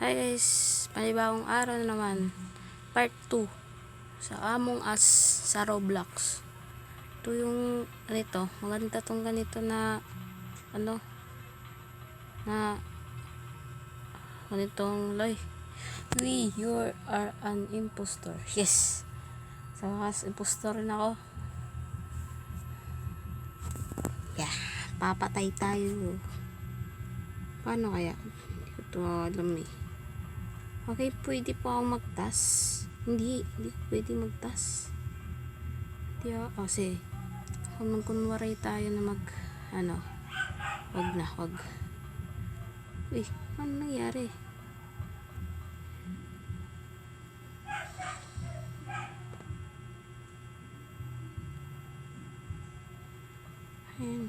Hi guys, panibagong araw na naman. Part 2 sa Among Us sa Roblox. Ito yung ganito, maganda tong ganito na na ganitong loy. You are an impostor. Yes. Sa wakas, impostor rin ako. Yeah, papatay tayo. Paano kaya? Hindi ko ito alam eh. Okay, pwede po ako magtas. Hindi pwede magtas. Hindi ako, kasi kung magkunwari tayo na wag. Uy, ano nangyari? Ayan.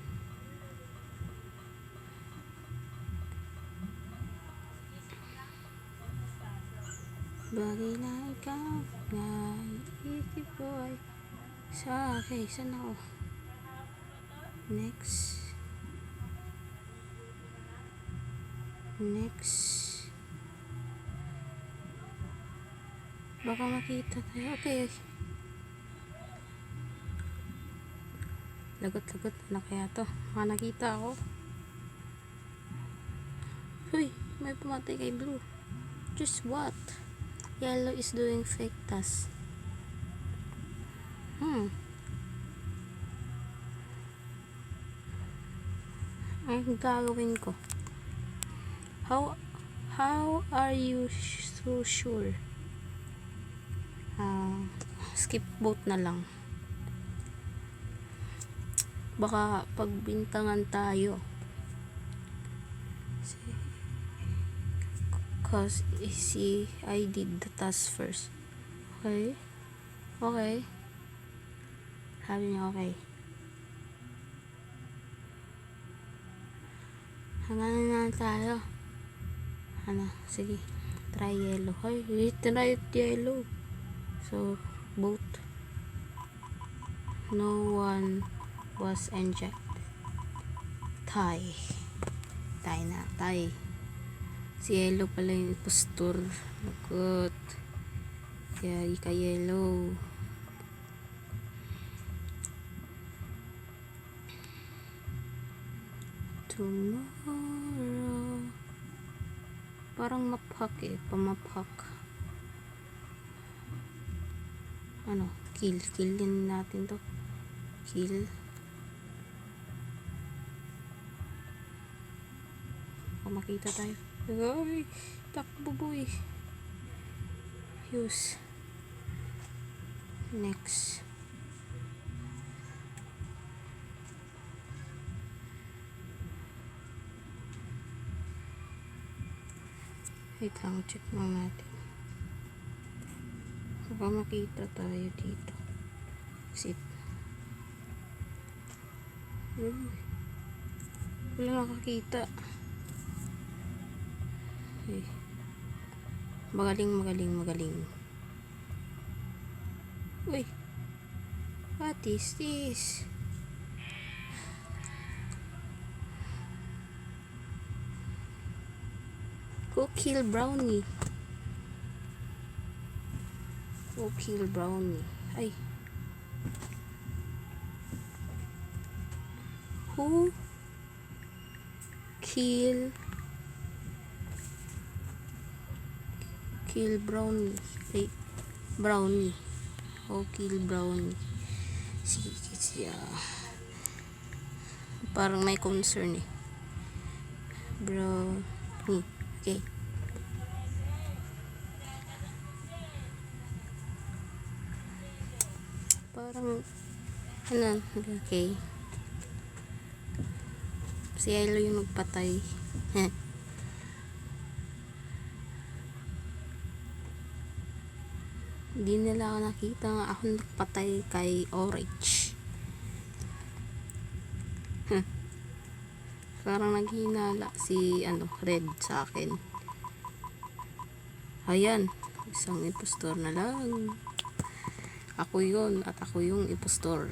Bagay na ikaw na iisip ko ay okay, saan ako? Next. Baka makita tayo. Okay. Lagot na kaya to? Baka nakita ako. Uy, may pumatay kay Blue. Just what? Yellow is doing fake task. Ang gagawin ko? How are you so sure? Skip vote na lang. Baka pagbintangan tayo. Cause I did the task first. Okay. Sabi niya okay. Hanggang na tayo. Sige. Try yellow. Try yellow. So, vote. No one was injected. Tie. Si yellow pala yung impostor. Lagot. Kaya yellow. Tomorrow. Parang maphak pamaphak. Kill din natin to. Kill. Makita tayo. Ay, takbo boy. Use. Next. Wait lang, check mo natin. Baka makita tayo dito. Sit. Wala nakakita. Okay. Magaling. Uy. What is this? Go kill Brownie. Ay. Who kill Brownie? Brownie. Who kill Brownie? Sige. Parang may concern eh. Brownie. Okay. Parang okay. Si Yellow yung nagpatay. Hindi nila ako nakita nga ako nagpatay kay Orange. Parang naghinala si Red sa akin. Ayan, isang impostor na lang. Ako yun at ako yung impostor.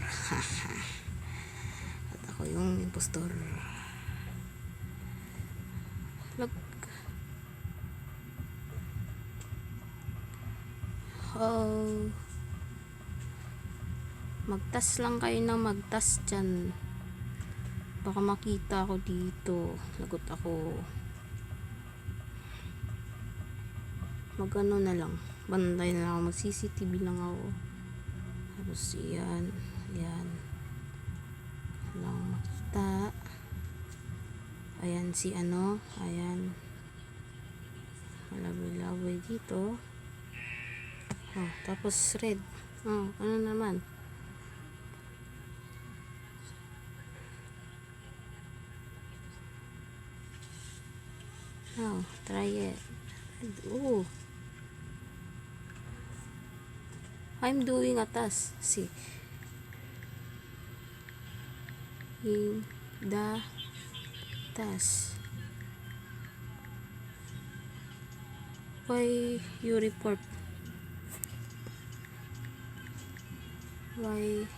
Oh. Magtas lang kayo ng magtas dyan. Baka makita ako dito. Lagot ako. Magano na lang. Bantay na lang ako. Mag-CCTV lang ako. Tapos yan. Yan. Lang makita. Ayan si ano. Ayan. Malaboy-laboy dito. Oh, tapos red. Oh, ano naman? Oh, try it. Oh. I'm doing a task. See. In the task. Why you report? Why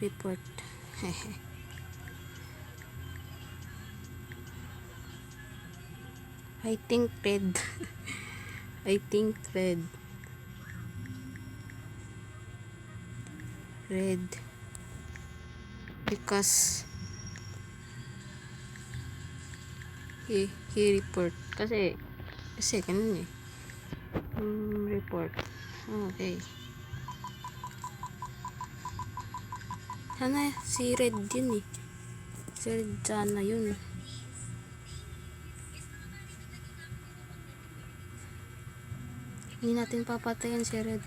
report? I think red. I think red. Red. Because he report. Kasi ganun eh. Report. Okay. Sana si red yun eh. Si red sana yun. Hindi natin papatayan si red.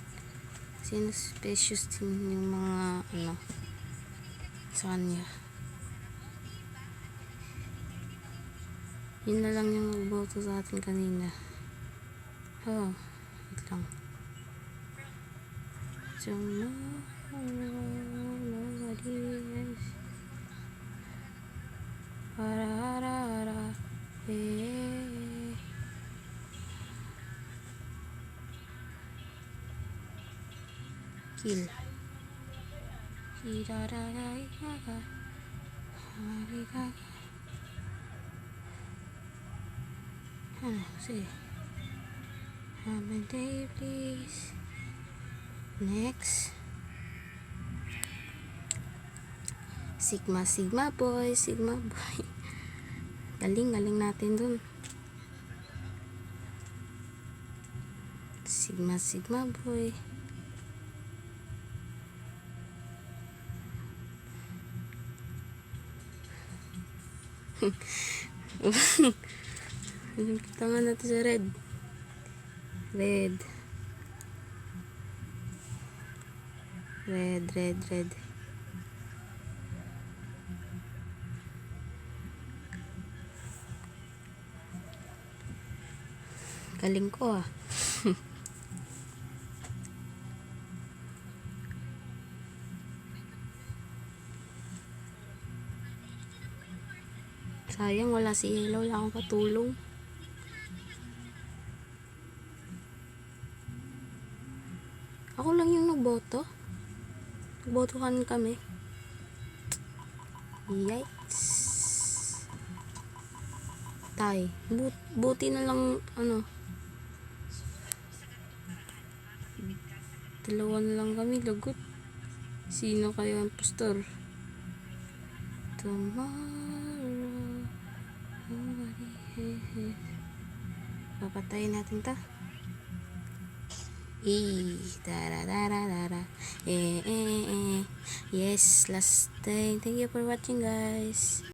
Sinuspecious din yung mga ano sa kanya. Yun na lang yung nagboto sa atin kanina. Oh, wait lang. Nobody else. Para kill. See. Have a day, please. Next. Sigma boy. Galing natin dun. Sigma boy. Kita nga natin sa red. Red. Galing ko ah. Sayang wala si Yellow, wala akong katulong. Ako lang yung nagboto. Nagbotohan kami. Yikes. Tay. Buti na lang ano. Dalawa na lang kami, lagot. Sino kayo ang impostor? Tomorrow. Papatayin natin ta. Yes, last time. Thank you for watching, guys.